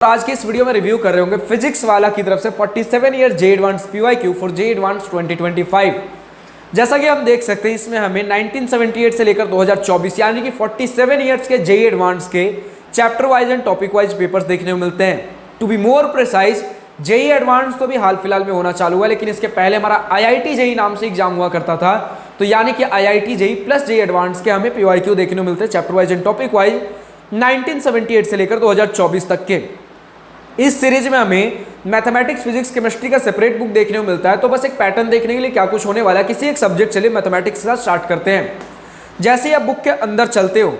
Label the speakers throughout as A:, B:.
A: आज की इस वीडियो में रिव्यू कर रहे होंगे फिजिक्स वाला की तरफ से 47 year J advance PYQ for J advance 2025। जैसा कि हम देख सकते हैं इसमें हमें 1978 से लेकर 2024 यानी कि 47 ईयर्स के जे एडवांस के chapter wise and topic wise papers देखने को मिलते हैं। To be more precise, JEE advance तो भी हाल फिलहाल में होना चालू हुआ, लेकिन इसके पहले हमारा IIT जेई नाम से एग्जाम हुआ करता था। तो यानी कि IIT JEE plus JEE advance के हमें पीवाईक्यू देखने को मिलते हैं chapter wise and topic wise 1978 से लेकर 2024 तक के। इस सीरीज में हमें मैथमेटिक्स, फिजिक्स, केमिस्ट्री का सेपरेट बुक देखने को मिलता है। तो बस एक पैटर्न देखने के लिए क्या कुछ होने वाला है, किसी एक सब्जेक्ट चलिए मैथमेटिक्स के साथ स्टार्ट करते हैं। जैसे ही आप बुक के अंदर चलते हो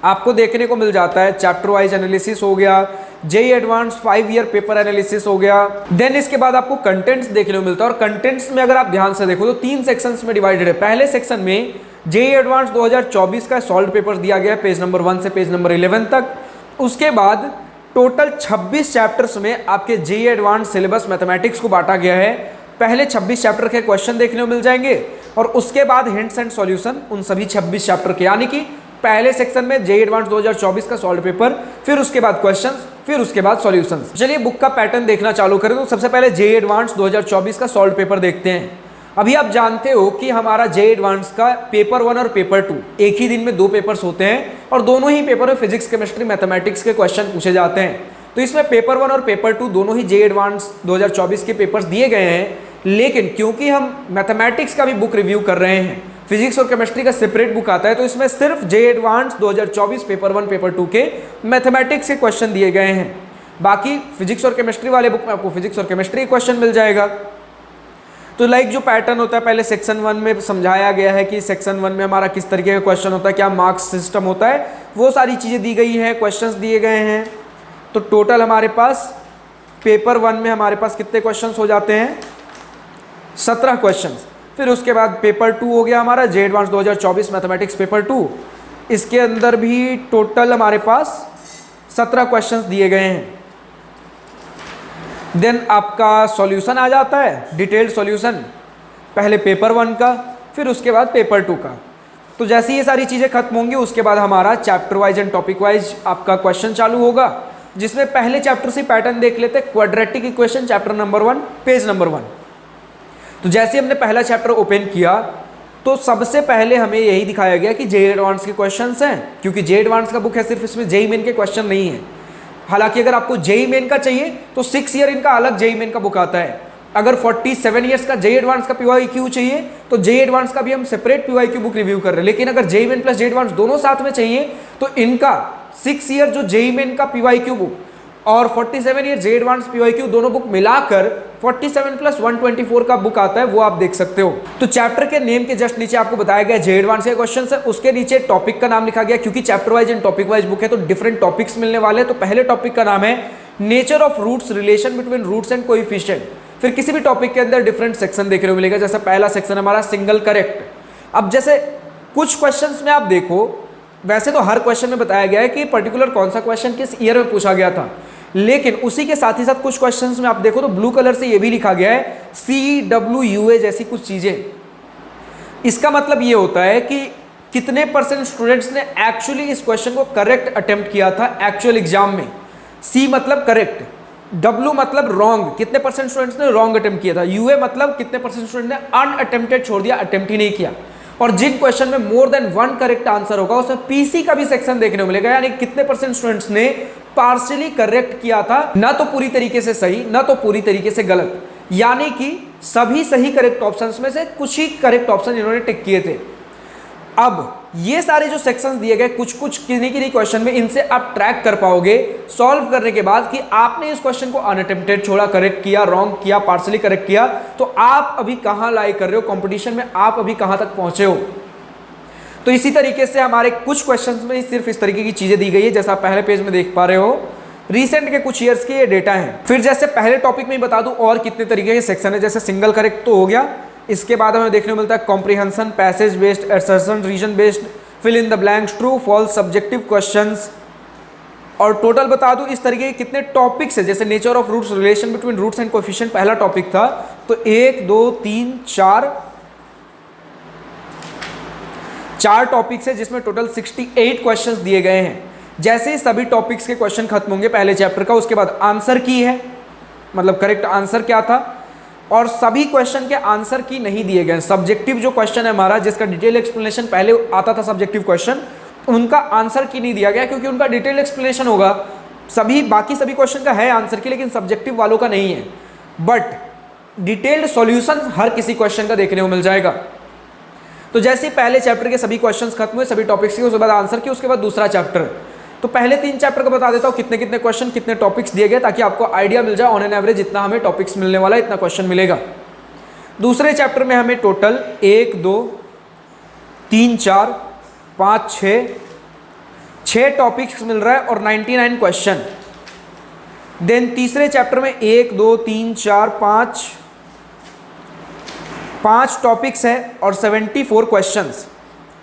A: आपको देखने को मिल जाता है चैप्टर वाइज एनालिसिस हो गया, JEE advance 5 year paper analysis हो गया। देन इसके बाद आपको कंटेंट्स देखने को मिलता है और कंटेंट्स में अगर आप ध्यान से देखो तो 3 सेक्शंस में डिवाइडेड है। पहले सेक्शन में जेई एडवांस 2024 का सॉल्व पेपर दिया गया है पेज नंबर 1 से पेज नंबर 11 तक। उसके बाद टोटल 26 चैप्टर्स में आपके जेई एडवांस सिलेबस मैथमेटिक्स को बांटा गया है। पहले 26 चैप्टर के क्वेश्चन देखने को मिल जाएंगे और उसके बाद हिंट्स एंड सॉल्यूशन उन सभी 26 चैप्टर के, यानी कि पहले सेक्शन में जेई एडवांस 2024 का सॉल्व पेपर, फिर उसके बाद क्वेश्चंस, फिर उसके बाद सॉल्यूशंस। चलिए बुक का पैटर्न देखना चालू करें। तो सबसे पहले जेई एडवांस 2024 का सॉल्व पेपर देखते हैं। अभी आप जानते हो कि हमारा जेई एडवांस का पेपर 1 और पेपर 2 एक ही दिन में 2 पेपर्स होते हैं और दोनों ही पेपर में फिजिक्स, केमिस्ट्री, मैथमेटिक्स के क्वेश्चन पूछे जाते हैं। तो इसमें पेपर 1 और पेपर 2 दोनों ही जेई एडवांस 2024 के पेपर्स दिए गए हैं। लेकिन क्योंकि हम मैथमेटिक्स का भी बुक रिव्यू कर रहे हैं, फिजिक्स और केमिस्ट्री का सेपरेट बुक आता है, तो इसमें सिर्फ जेई एडवांस 2024 पेपर 1 पेपर 2 के मैथमेटिक्स के क्वेश्चन दिए गए हैं। बाकी फिजिक्स और केमिस्ट्री वाले बुक में आपको फिजिक्स और केमिस्ट्री क्वेश्चन मिल जाएगा। तो लाइक जो पैटर्न होता है, पहले सेक्शन 1 में समझाया गया है कि सेक्शन 1 में हमारा किस तरीके का क्वेश्चन होता है, क्या मार्क्स सिस्टम होता है, वो सारी चीज़ें दी गई हैं, क्वेश्चंस दिए गए हैं। तो टोटल हमारे पास पेपर 1 में हमारे पास कितने क्वेश्चंस हो जाते हैं, 17 क्वेश्चंस। फिर उसके बाद पेपर 2 हो गया हमारा जेई एडवांस 2024 मैथमेटिक्स पेपर 2। इसके अंदर भी टोटल हमारे पास 17 क्वेश्चंस दिए गए हैं। देन आपका सॉल्यूशन आ जाता है, डिटेल्ड सॉल्यूशन, पहले पेपर 1 का, फिर उसके बाद पेपर 2 का। तो जैसे ये सारी चीज़ें खत्म होंगी उसके बाद हमारा chapter wise and topic wise आपका क्वेश्चन चालू होगा, जिसमें पहले चैप्टर से पैटर्न देख लेते हैं। Quadratic equation chapter number 1 page number 1। तो जैसे हमने पहला चैप्टर ओपन किया तो सबसे पहले हमें यही दिखाया गया कि जेई एडवांस के क्वेश्चंस हैं, क्योंकि जेई एडवांस का बुक है, सिर्फ इसमें जेई मेन के क्वेश्चन नहीं है। हालांकि अगर आपको जेई मेन का चाहिए तो 6 ईयर इनका अलग जेई मेन का बुक आता है। अगर 47 ईयर्स का जेई एडवांस का पीवाईक्यू चाहिए तो जेई एडवांस का भी हम सेपरेट पीवाईक्यू बुक रिव्यू कर रहे हैं। लेकिन अगर JEE main plus JEE advance दोनों साथ में चाहिए तो इनका 6 ईयर जो जेई मेन का पीवाईक्यू बुक और 47 ईयर जेई एडवांस पीवाईक्यू दोनों बुक मिलाकर 47 प्लस 124 का बुक आता है, वो आप देख सकते हो। तो चैप्टर के नेम के जस्ट नीचे आपको बताया गया जेई एडवांस के क्वेश्चन है, उसके नीचे टॉपिक का नाम लिखा गया, क्योंकि chapter wise and topic wise book है तो डिफरेंट टॉपिक्स मिलने वाले हैं। तो पहले टॉपिक का नाम है nature of roots, relation between roots and coefficient. फिर किसी भी टॉपिक के अंदर डिफरेंट सेक्शन देखने को मिलेगा। जैसे पहला सेक्शन हमारा सिंगल करेक्ट। अब जैसे कुछ क्वेश्चंस में आप देखो, वैसे तो हर क्वेश्चन में बताया गया है कि पर्टिकुलर कौन सा क्वेश्चन किस ईयर में पूछा गया था, लेकिन उसी के साथ ही साथ कुछ क्वेश्चंस में आप देखो तो ब्लू कलर से ये भी लिखा गया है CWUA जैसी कुछ चीजें। इसका मतलब ये होता है कि कितने % स्टूडेंट्स ने एक्चुअली इस क्वेश्चन को करेक्ट अटेम्प्ट किया था एक्चुअल एग्जाम में। C मतलब करेक्ट, W मतलब रॉन्ग, कितने % स्टूडेंट्स ने रॉन्ग अटेम्प्ट किया था, UA मतलब कितने % स्टूडेंट ने अनअटेम्प्टेड छोड़ दिया, अटेम्प्ट ही नहीं किया। और जिन क्वेश्चन में मोर देन 1 करेक्ट आंसर होगा उसमें PC का भी सेक्शन देखने को मिलेगा, यानी कितने % स्टूडेंट्स ने पार्शियली करेक्ट किया था, ना तो पूरी तरीके से सही ना तो पूरी तरीके से गलत, यानी कि सभी सही करेक्ट ऑप्शंस में से कुछ ही करेक्ट ऑप्शन इन्होंने टिक किए थे। अब ये सारे जो सेक्शंस दिए गए कुछ कुछ किन्हीं क्वेश्चन में, इनसे आप ट्रैक कर पाओगे सॉल्व करने के बाद कि आपने इस क्वेश्चन को अनअटेम्प्टेड छोड़ा, करेक्ट किया, रॉन्ग किया, पार्शियली करेक्ट किया, तो आप अभी कहां लाई कर रहे हो कंपटीशन में, आप अभी कहां तक पहुंचे हो। तो इसी तरीके से हमारे कुछ क्वेश्चंस में सिर्फ इस तरीके की चीजें दी गई है, जैसा आप पहले पेज में देख पा रहे हो। रिसेंट के कुछ ईयर्स के ये डेटा है। फिर जैसे पहले टॉपिक में ही बता दूं और कितने तरीके के सेक्शन है। जैसे सिंगल करेक्ट तो हो गया, इसके बाद हमें देखने को मिलता है comprehension, passage based, assertion, reason based, fill in the blanks, true false, subjective questions. और टोटल बता दूं इस तरीके के कितने टॉपिक्स है। जैसे nature of roots, relation between roots and coefficient पहला टॉपिक था, तो 1 2 3 4 टॉपिक्स है, जिसमें टोटल 68 क्वेश्चंस दिए गए हैं। जैसे ही सभी टॉपिक्स के क्वेश्चन खत्म होंगे पहले चैप्टर का, उसके बाद आंसर की है, मतलब करेक्ट आंसर क्या था, और सभी क्वेश्चन के आंसर की नहीं दिए गए। सब्जेक्टिव जो क्वेश्चन है हमारा, जिसका डिटेल एक्सप्लेनेशन पहले आता था सब्जेक्टिव क्वेश्चन, उनका आंसर की नहीं दिया गया क्योंकि उनका डिटेल एक्सप्लेनेशन होगा। बाकी सभी क्वेश्चन का है आंसर की, लेकिन सब्जेक्टिव वालों का नहीं है। बट डिटेल्ड सॉल्यूशन हर किसी क्वेश्चन का देखने को मिल जाएगा। तो जैसे पहले चैप्टर के सभी क्वेश्चंस खत्म हुए, सभी टॉपिक्स के, उसके बाद आंसर की, उसके बाद दूसरा चैप्टर। तो पहले 3 चैप्टर को बता देता हूँ कितने कितने क्वेश्चन, कितने टॉपिक्स दिए गए, ताकि आपको आइडिया मिल जाए ऑन एन एवरेज इतना हमें टॉपिक्स मिलने वाला है, इतना क्वेश्चन मिलेगा। दूसरे चैप्टर में हमें टोटल 1 2 3 4 5 6 टॉपिक्स मिल रहा है और 99 क्वेश्चन। देन तीसरे चैप्टर में 1 2 3 4 5 टॉपिक्स है और 74 क्वेश्चंस।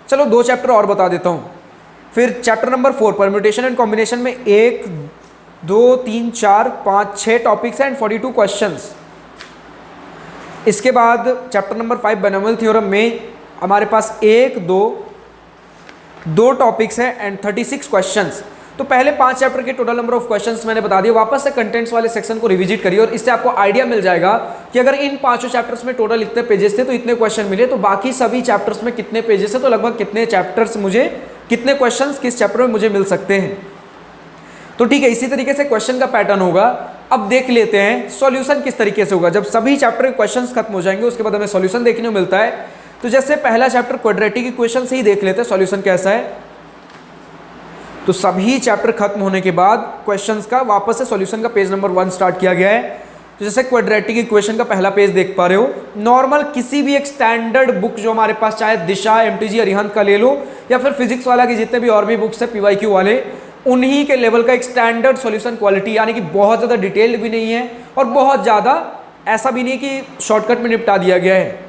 A: चलो 2 चैप्टर और बता देता हूँ। फिर chapter number 4 permutation and combination में 1 2 3 4 5 6 टॉपिक्स हैं एंड 42 क्वेश्चंस। इसके बाद चैप्टर नंबर 5 बायनॉमियल थ्योरम में हमारे पास 1 2 टॉपिक्स हैं एंड 36 क्वेश्चंस। तो पहले 5 चैप्टर के टोटल नंबर ऑफ क्वेश्चंस मैंने बता दिए। वापस से कंटेंट्स वाले सेक्शन को रिविजिट करिए और इससे आपको आइडिया मिल जाएगा कि अगर इन 5 चैप्टर्स में टोटल इतने पेजेस थे तो इतने क्वेश्चन मिले, तो बाकी सभी चैप्टर्स में कितने पेजेस है, तो लगभग कितने चैप्टर्स मुझे, कितने क्वेश्चंस किस चैप्टर में मुझे मिल सकते हैं। तो ठीक है, इसी तरीके से क्वेश्चन का पैटर्न होगा। अब देख लेते हैं सॉल्यूशन किस तरीके से होगा। जब सभी चैप्टर के क्वेश्चंस खत्म हो जाएंगे उसके बाद हमें सॉल्यूशन देखने को मिलता है। तो जैसे पहला चैप्टर क्वाड्रेटिक इक्वेशन से ही देख लेते हैं सॉल्यूशन कैसा है। तो सभी चैप्टर खत्म होने के बाद क्वेश्चंस का वापस से सॉल्यूशन का पेज नंबर 1 स्टार्ट किया गया है। तो जैसे क्वाड्रेटिक इक्वेशन का पहला पेज देख पा रहे हो, नॉर्मल किसी भी एक स्टैंडर्ड बुक जो हमारे पास, चाहे दिशा, एमटीजी, अरिहंत का ले लो या फिर फिजिक्स वाला की जितने भी और भी बुक्स है पीवाईक्यू वाले, उन्हीं के लेवल का एक स्टैंडर्ड सॉल्यूशन क्वालिटी, यानी कि बहुत ज़्यादा डिटेल्ड भी नहीं है और बहुत ज़्यादा ऐसा भी नहीं कि शॉर्टकट में निपटा दिया गया है।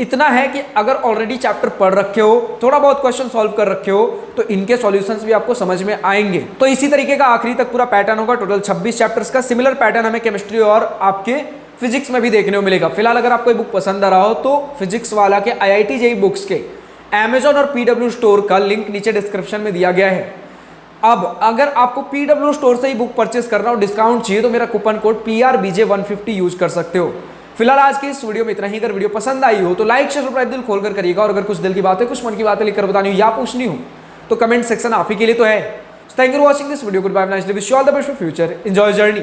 A: इतना है कि अगर ऑलरेडी चैप्टर पढ़ रखे हो, थोड़ा बहुत क्वेश्चन सॉल्व कर रखे हो, तो इनके सॉल्यूशंस भी आपको समझ में आएंगे। तो इसी तरीके का आखिरी तक पूरा पैटर्न होगा। टोटल 26 चैप्टर्स का सिमिलर पैटर्न हमें केमिस्ट्री और आपके फिजिक्स में भी देखने को मिलेगा। फिलहाल अगर आपको ये बुक पसंद आ रहा हो तो फिजिक्स वाला के IIT JEE बुक्स के Amazon और PW स्टोर का लिंक नीचे डिस्क्रिप्शन में दिया गया है। अब अगर आपको PW स्टोर से ही बुक परचेस करना हो, डिस्काउंट चाहिए, तो मेरा कूपन कोड PRBJ150 यूज कर सकते हो। फिलहाल आज की इस वीडियो में इतना ही। अगर वीडियो पसंद आई हो तो लाइक शेयर सब्सक्राइब दिल खोलकर करिएगा, और अगर कुछ दिल की बातें, कुछ मन की बातें लिखकर बतानी हो या पूछनी हो तो कमेंट सेक्शन आप ही के लिए तो है। Thank you for watching this video. Good bye, nice day, wish you all the best for future, enjoy journey.